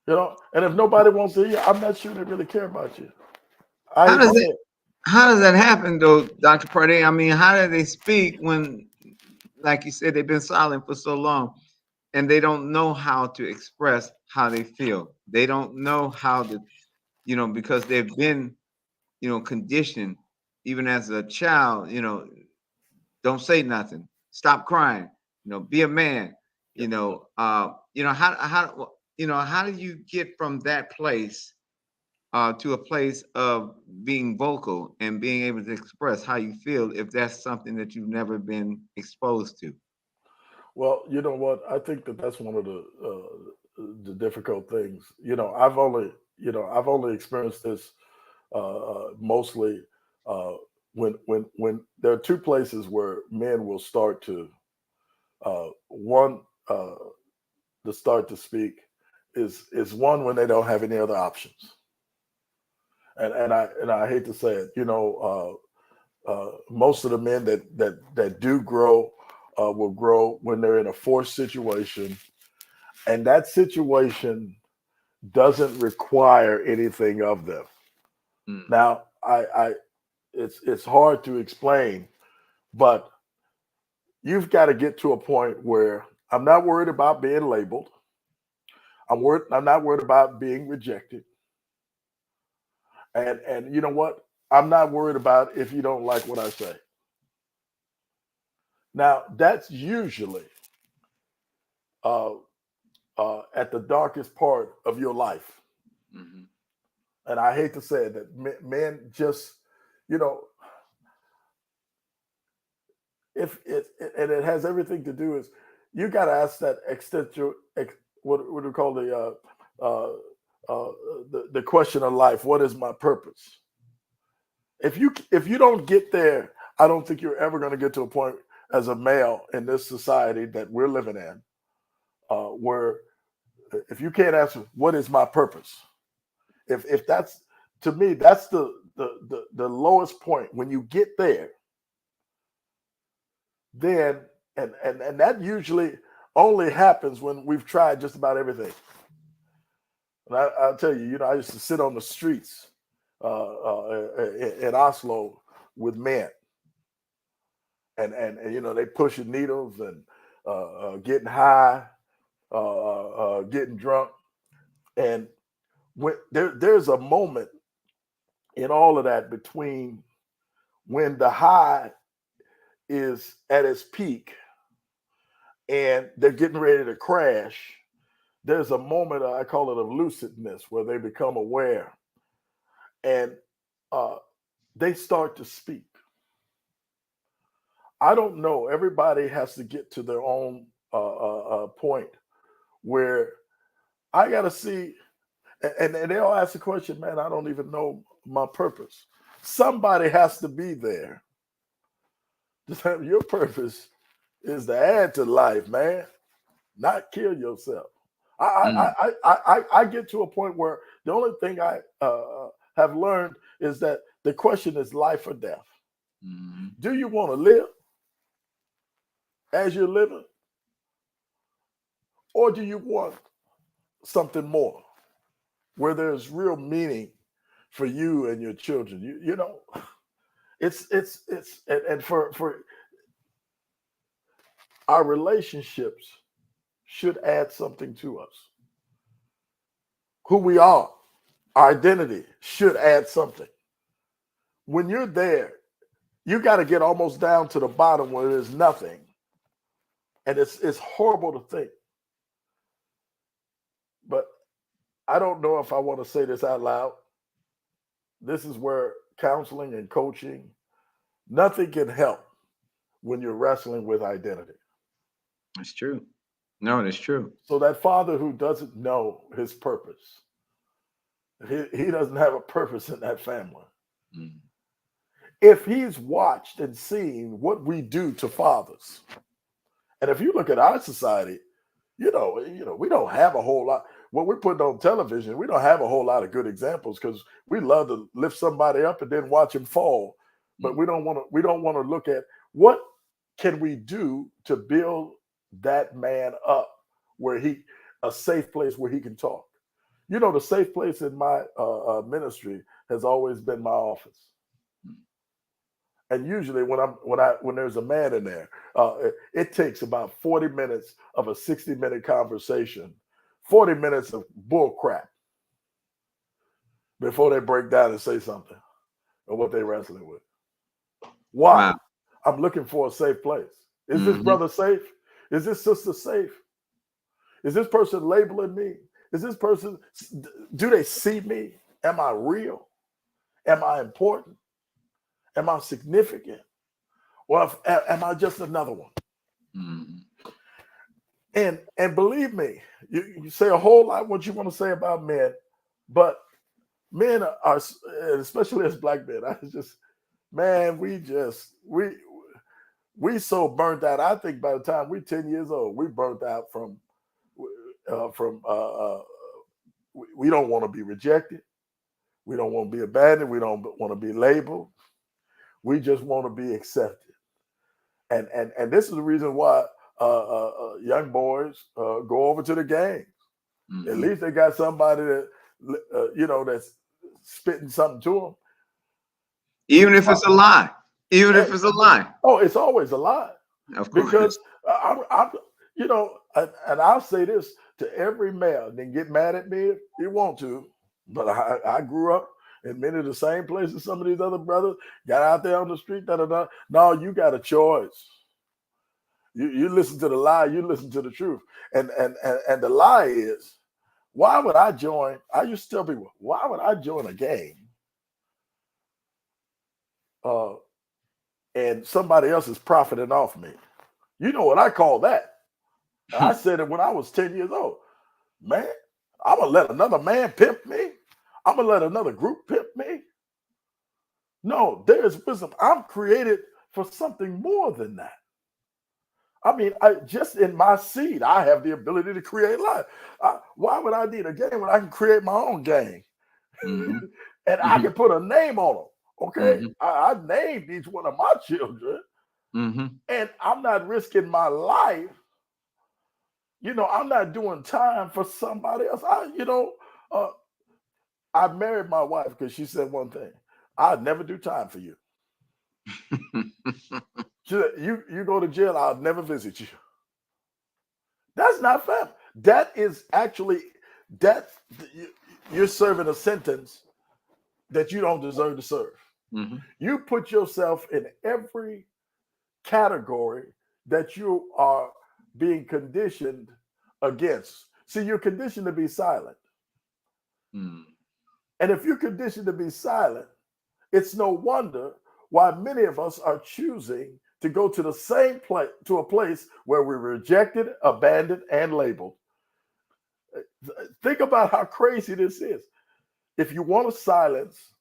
And if nobody wants to hear, I'm not sure they really care about you. I How hate to does say it? it. How does that happen, though, Dr. Pardee? I mean, how do they speak when, like you said, they've been silent for so long? and they don't know how to express how they feel. They don't know how to, because they've been, conditioned even as a child, don't say nothing, stop crying, be a man, Yep. how do you get from that place to a place of being vocal and being able to express how you feel if that's something that you've never been exposed to? Well, you know what? I think that that's one of the difficult things. I've only experienced this mostly uh, when there are two places where men will start to one to start to speak is one when they don't have any other options, and I hate to say it, most of the men that do grow will grow when they're in a forced situation, and that situation doesn't require anything of them. Mm, Now, I it's hard to explain, but you've got to get to a point where I'm not worried about being labeled. I'm not worried about being rejected. And you know what? I'm not worried about if you don't like what I say. Now, that's usually uh, at the darkest part of your life. mhm, And I hate to say it, that men just, you know, if and it has everything to do is you got to ask that existential, what do we call uh, uh, the question of life? What is my purpose? If you don't get there, I don't think you're ever going to get to a point as a male in this society that we're living in, where if you can't answer what is my purpose, if that's to me that's the lowest point. When you get there, then and that usually only happens when we've tried just about everything. And I'll tell you, I used to sit on the streets in Oslo with men, and they pushing needles and getting high, getting drunk, and when there's a moment in all of that between when the high is at its peak and they're getting ready to crash. There's a moment, I call it, of lucidness, where they become aware and uh, they start to speak. I don't know. Everybody has to get to their own point where I got to see, and they all ask the question, man, I don't even know my purpose. Somebody has to be there. Just have your purpose is to add to life, man, not kill yourself. mm, I get to a point where the only thing I have learned is that the question is life or death. mhm, Do you want to live as you're living, or do you want something more where there's real meaning for you and your children? It's and for our relationships should add something to us. Who we are, our identity should add something. When you're there, you got to get almost down to the bottom where there's nothing, and it's horrible to think. But I don't know if I want to say this out loud. This is where counseling and coaching, nothing can help when you're wrestling with identity. that's true. No, that's true. So that father who doesn't know his purpose, he doesn't have a purpose in that family. Mm, If he's watched and seen what we do to fathers, and if you look at our society, we don't have a whole lot. What we're putting on television, we don't have a whole lot of good examples because we love to lift somebody up and then watch him fall. But mm, we don't want to look at what can we do to build that man up where he a safe place where he can talk. The safe place in my ministry has always been my office, mm, And usually when there's a man in there, it takes about 40 minutes of a 60-minute conversation, 40 minutes of bull crap before they break down and say something of what they're wrestling with. Why? Wow. I'm looking for a safe place. Is this Hmm. brother safe? Is this sister safe? Is this person labeling me? Is this person, do they see me? Am I real? Am I important? Am I significant? Or am I just another one? Hmm. And believe me, you say a whole lot what you want to say about men, but men are, especially as black men, I just, man, we so burnt out. I think by the time we're 10 years old, we burnt out from we don't want to be rejected. We don't want to be abandoned. We don't want to be labeled. We just want to be accepted. And this is the reason why young boys go over to the gangs. At Hmm. least they got somebody that that's spitting something to them. Even if it's a lie. Even Hey, if it's a lie. oh, it's always a lie Of because course. I'm and I'll say this to every male. Then get mad at me if you want to, but I grew up in many of the same places some of these other brothers got out there on the street. Da, da, da. No, you got a choice. You listen to the lie, you listen to the truth. And the lie is, why would I join? I used to tell people, why would I join a gang uh, and somebody else is profiting off me? You know what I call that? I said it when I was 10 years old. Man, I'm going to let another man pimp me? I'm going to let another group pimp me? No, there is wisdom. I'm created for something more than that. I mean, just in my seed, I have the ability to create life. Why would I need a gang when I can create my own gang? Hmm. And I Hmm. can put a name on them. Okay, Hmm. I named each one of my children, Hmm. and I'm not risking my life. I'm not doing time for somebody else. Uh, I married my wife because she said one thing: I'd never do time for you. She said, "You go to jail, I'll never visit you." That's not fair. That is actually that you're serving a sentence that you don't deserve to serve. Hmm. You put yourself in every category that you are being conditioned against. See, you're conditioned to be silent. Hmm. And if you're conditioned to be silent, it's no wonder why many of us are choosing to go to the same place, to a place where we're rejected, abandoned, and labeled. Think about how crazy this is. If you want to silence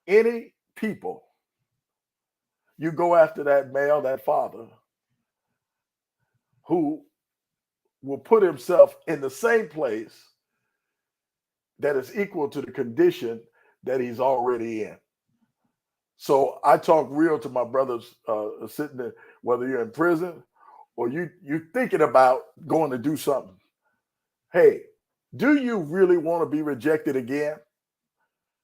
any people, you go after that male, that father, who will put himself in the same place that is equal to the condition that he's already in. So I talk real to my brothers sitting there, whether you're in prison or you thinking about going to do something. Hey, do you really want to be rejected again?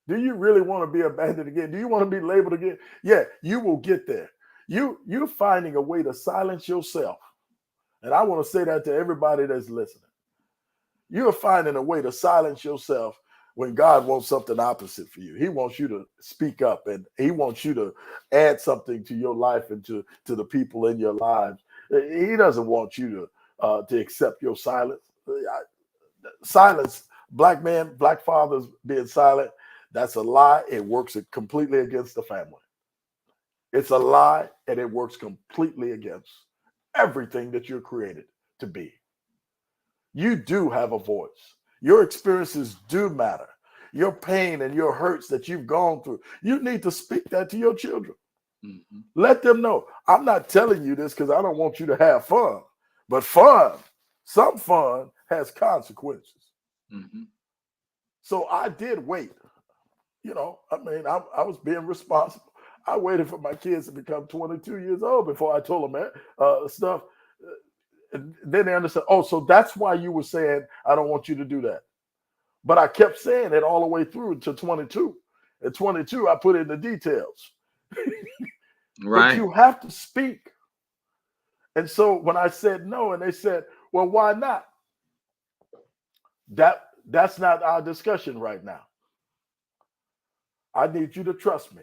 Do you really want to be abandoned again? Do you want to be labeled again? Yeah, you will get there. You're finding a way to silence yourself. And I want to say that to everybody that's listening. You're finding a way to silence yourself when God wants something opposite for you. He wants you to speak up and he wants you to add something to your life and to the people in your lives. He doesn't want you to accept your silence. Silence, black men, black fathers being silent, that's a lie. It works completely against the family. It's a lie and it works completely against everything that you're created to be. You do have a voice. Your experiences do matter. Your pain and your hurts that you've gone through, you need to speak that to your children. Hmm. Let them know. I'm not telling you this because I don't want you to have fun, but some fun has consequences. Hmm. So I did wait. I mean, I was being responsible. I waited for my kids to become 22 years old before I told them stuff. And then they understand, oh, so that's why you were saying, I don't want you to do that. But I kept saying it all the way through to 22. At 22, I put in the details. but Right. you have to speak. And so when I said no, and they said, well, why not? That's not our discussion right now. I need you to trust me.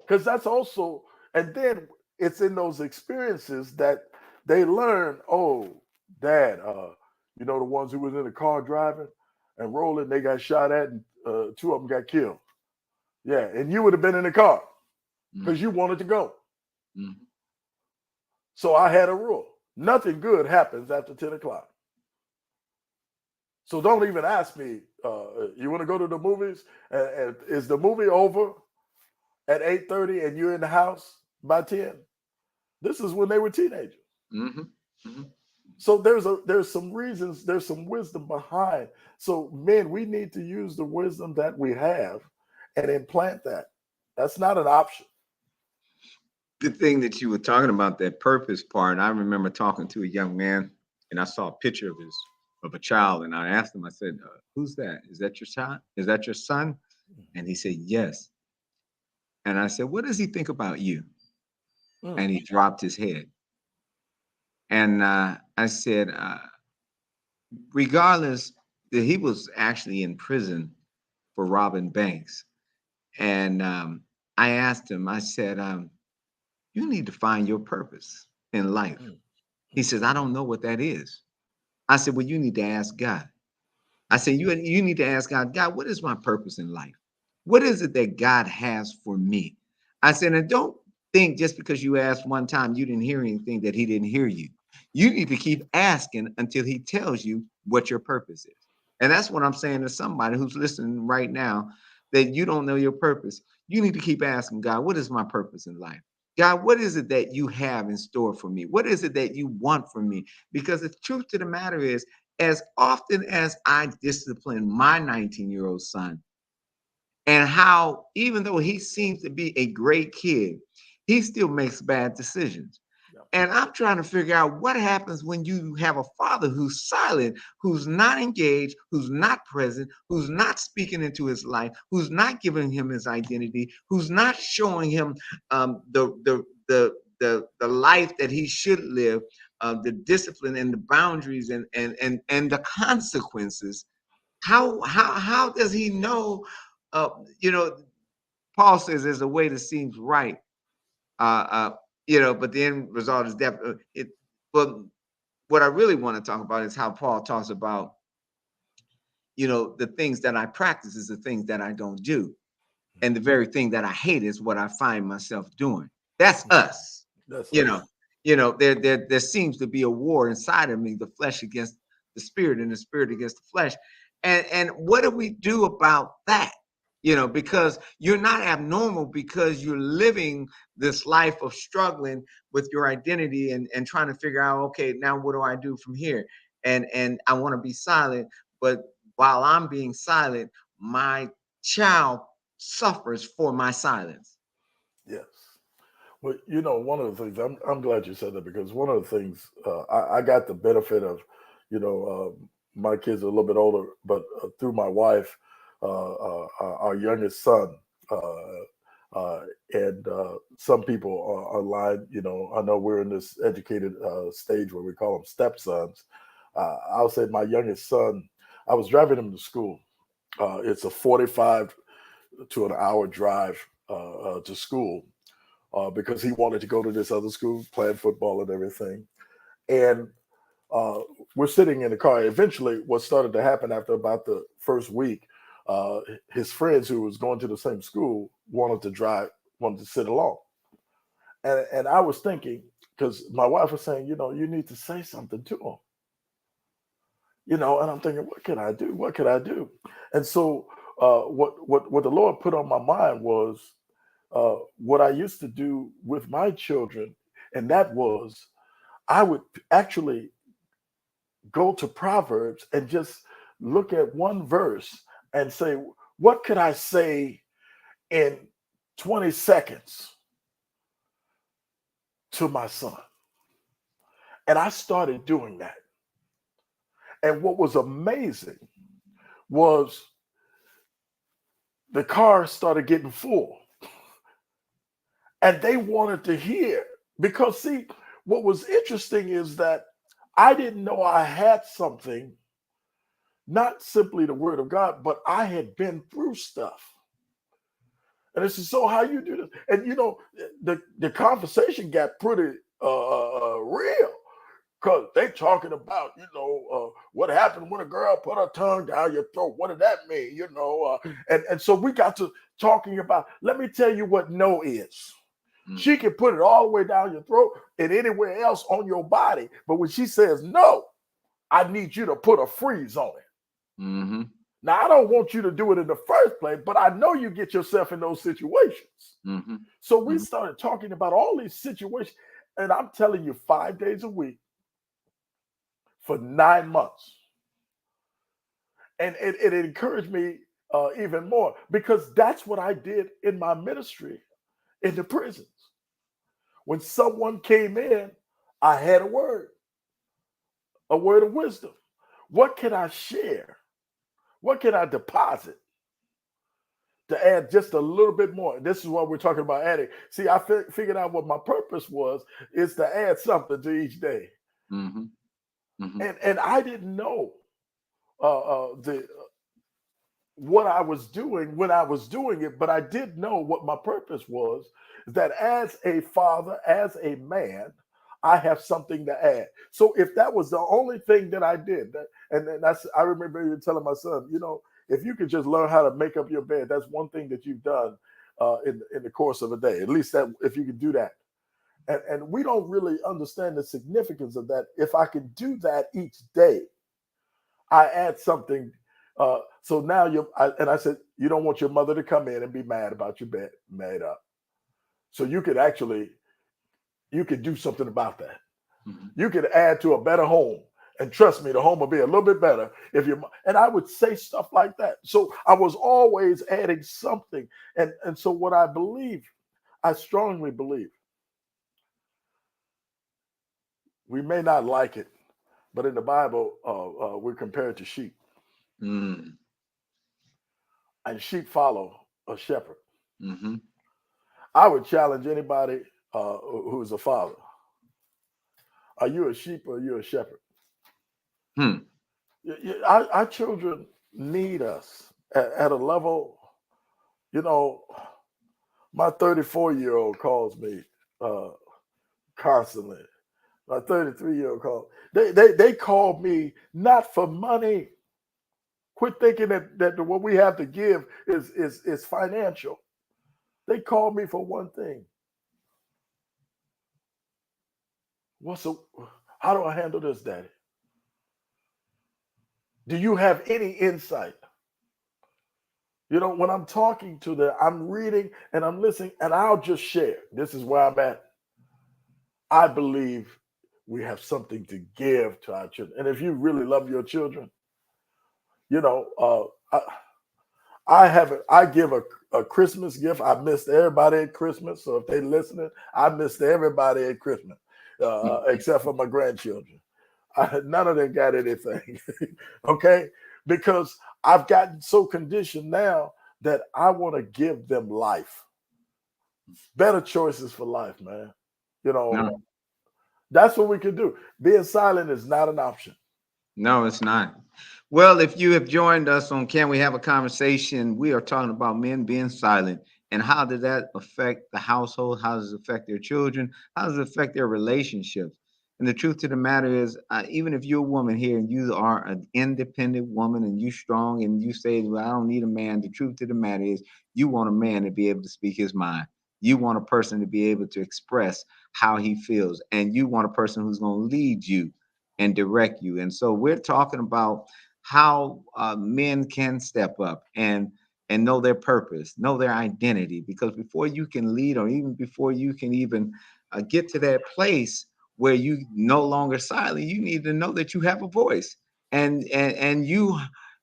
Because that's also, and then it's in those experiences that they learn, oh, dad, the ones who was in the car driving and rolling, they got shot at, and two of them got killed. Yeah, and you would have been in the car Mm, because you wanted to go. mm. So I had a rule. Nothing good happens after 10 o'clock. So don't even ask me, you want to go to the movies? And is the movie over at 8:30 and you're in the house by 10? This is when they were teenagers. Hmm. Hmm. So there's some reasons, there's some wisdom behind. So men, we need to use the wisdom that we have and implant that. That's not an option. The thing that you were talking about, that purpose part, I remember talking to a young man, and I saw a picture of a child, and I asked him, I said, "Who's that? Is that your child? Is that your son?" And he said, "Yes." And I said, "What does he think about you?" Mm, And he dropped his head. And I said, regardless, that he was actually in prison for robbing banks. And I asked him, I said, "You need to find your purpose in life." mm, He mm, says, "I don't know what that is." I said, "Well, you need to ask God." I said, you need to ask God, God, what is my purpose in life? What is it that God has for me? I said, and don't think just because you asked one time you didn't hear anything that he didn't hear you. You need to keep asking until he tells you what your purpose is. And that's what I'm saying to somebody who's listening right now, that you don't know your purpose. You need to keep asking God, what is my purpose in life? God, what is it that you have in store for me? What is it that you want from me? Because the truth to the matter is, as often as I discipline my 19-year-old son, and how even though he seems to be a great kid, he still makes bad decisions. yeah, And I'm trying to figure out what happens when you have a father who's silent, who's not engaged, who's not present, who's not speaking into his life, who's not giving him his identity, who's not showing him the life that he should live, the discipline and the boundaries and the consequences. How does he know? Uh, you know, Paul says there's a way that seems right, uh, uh, but the end result is death. But what I really want to talk about is how Paul talks about, the things that I practice is the things that I don't do. And the very thing that I hate is what I find myself doing. That's mm. us. That's You know, us. there seems to be a war inside of me, the flesh against the spirit and the spirit against the flesh. And what do we do about that? Because you're not abnormal, because you're living this life of struggling with your identity and trying to figure out, okay, now what do I do from here? And I want to be silent, but while I'm being silent, my child suffers for my silence. Yes. Well, one of the things, I'm glad you said that, because one of the things, I got the benefit of, my kids are a little bit older, but through my wife, our youngest son, and some people online, I know we're in this educated stage where we call them stepsons. I'll say my youngest son, I was driving him to school. It's a 45 to an hour drive to school, because he wanted to go to this other school, playing football and everything. And uh, we're sitting in the car. Eventually, what started to happen after about the first week, uh, his friends who was going to the same school wanted to sit along. And I was thinking, because my wife was saying, you need to say something to him, and I'm thinking, what can I do? What can I do? And so, what the Lord put on my mind was what I used to do with my children, and that was I would actually go to Proverbs and just look at one verse and say, what could I say in 20 seconds to my son? And I started doing that. And what was amazing was the car started getting full. And they wanted to hear because, see, what was interesting is that I didn't know I had something, not simply the word of God, but I had been through stuff. And this is so how you do this. And the conversation got pretty real because they talking about, what happened when a girl put her tongue down your throat. What did that mean? And so we got to talking about, let me tell you what no is. Mm. She can put it all the way down your throat and anywhere else on your body. But when she says no, I need you to put a freeze on it. Mm-hmm. Now, I don't want you to do it in the first place, but I know you get yourself in those situations. Mm-hmm. So we Mm-hmm. started talking about all these situations. And I'm telling you, 5 days a week for 9 months. And it encouraged me even more because that's what I did in my ministry in the prisons. When someone came in, I had a word of wisdom. What can I share? What can I deposit to add just a little bit more? This is what we're talking about adding. See, I figured out what my purpose was, is to add something to each day. Mm-hmm. Mm-hmm. And I didn't know the what I was doing when I was doing it, but I did know what my purpose was, that as a father, as a man, I have something to add. So if that was the only thing that I did, and then I remember even telling my son, if you could just learn how to make up your bed, that's one thing that you've done in the course of a day. At least that if you could do that. And we don't really understand the significance of that. If I can do that each day, I add something. So now I said, you don't want your mother to come in and be mad about your bed made up. So you could do something about that. Mm-hmm. You could add to a better home. And trust me, the home will be a little bit better if you. And I would say stuff like that. So I was always adding something. And so what I strongly believe, we may not like it, but in the Bible, we're compared to sheep, Mm-hmm. and sheep follow a shepherd. Mm-hmm. I would challenge anybody who's a father. Are you a sheep or are you a shepherd? Hmm. Our children need us at a level, you know, my 34-year-old calls me uh, constantly. My 33-year-old calls. They call me not for money. Quit thinking that what we have to give is financial. They call me for one thing. What's a, how do I handle this, Daddy? Do you have any insight? When I'm talking to them, I'm reading and I'm listening, and I'll just share. This is where I'm at. I believe we have something to give to our children. And if you really love your children, you know, I have I give a Christmas gift. I missed everybody at Christmas. So if they listening, I missed everybody at Christmas, except for my grandchildren. None of them got anything. Okay, because I've gotten so conditioned now that I want to give them life, better choices for life, man. You know, No, that's what we can do. Being silent is not an option. no, it's not. Well, if you have joined us on Can We Have a Conversation, we are talking about men being silent and how does that affect the household? How does it affect their children? How does it affect their relationships? And the truth of the matter is, even if you're a woman here and you are an independent woman and you strong and you say, well, I don't need a man, the truth of the matter is you want a man to be able to speak his mind. You want a person to be able to express how he feels. And you want a person who's going to lead you and direct you. And so we're talking about how men can step up and know their purpose, know their identity, because before you can lead, or even before you can even get to that place where you no longer silent, you need to know that you have a voice, and you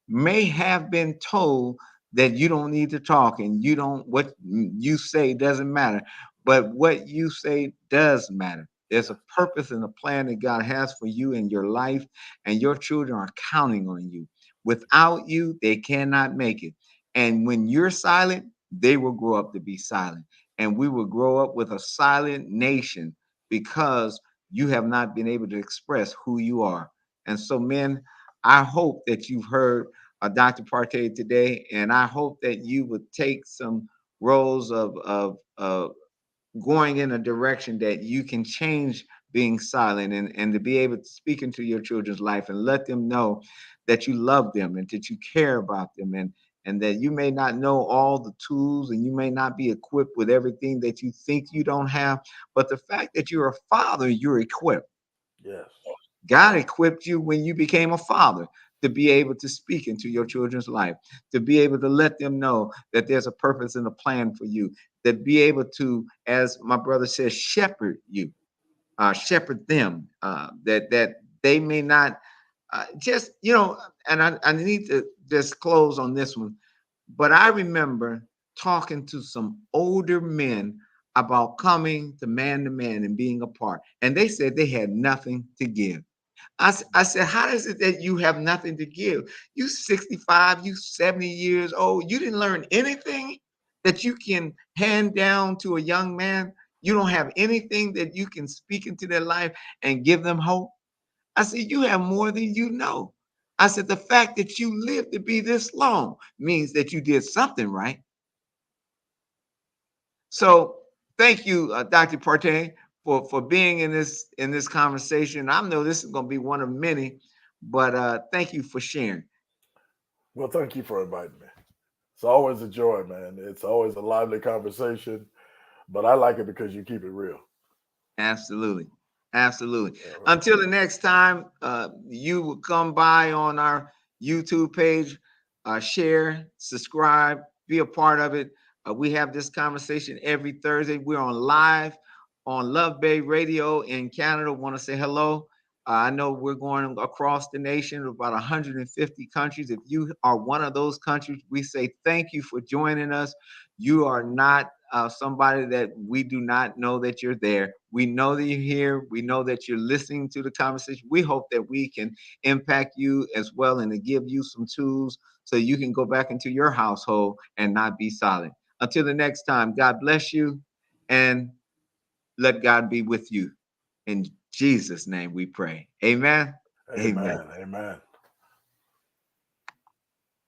may have been told that you don't need to talk and you don't what you say doesn't matter, but what you say does matter. There's a purpose and a plan that God has for you in your life, and your children are counting on you. Without you, they cannot make it. And when you're silent, they will grow up to be silent. and we will grow up with a silent nation because you have not been able to express who you are. And so, men, I hope that you've heard Dr. Partey today, and I hope that you would take some roles of going in a direction that you can change being silent, and to be able to speak into your children's life and let them know that you love them and that you care about them, and that you may not know all the tools and you may not be equipped with everything that you think you don't have, but the fact that you're a father, you're equipped. Yes. God equipped you when you became a father to be able to speak into your children's life, to be able to let them know that there's a purpose and a plan for you, to be able to, as my brother says, shepherd you, shepherd them, that they may not just, and I need to just close on this one, but I remember talking to some older men about coming to man and being apart. And they said they had nothing to give. I said, how is it that you have nothing to give? You 65, you 70 years old. You didn't learn anything that you can hand down to a young man. You don't have anything that you can speak into their life and give them hope. I said, you have more than you know. I said, the fact that you lived to be this long means that you did something right. So thank you, Dr. Partey, for being in this conversation. I know this is going to be one of many, but thank you for sharing. Well, thank you for inviting me. It's always a joy, man. It's always a lively conversation, but I like it because you keep it real. Absolutely. Absolutely. All right. Until the next time, you will come by on our YouTube page, share, subscribe, be a part of it. We have this conversation every Thursday. We're on live on Love Bay Radio in Canada. Want to say hello. I know we're going across the nation, about 150 countries. If you are one of those countries, we say thank you for joining us. You are not somebody that we do not know that you're there. We know that you're here. We know that you're listening to the conversation. We hope that we can impact you as well and to give you some tools so you can go back into your household and not be silent. Until the next time, God bless you and let God be with you. In Jesus' name we pray. Amen. Amen. Amen. Amen.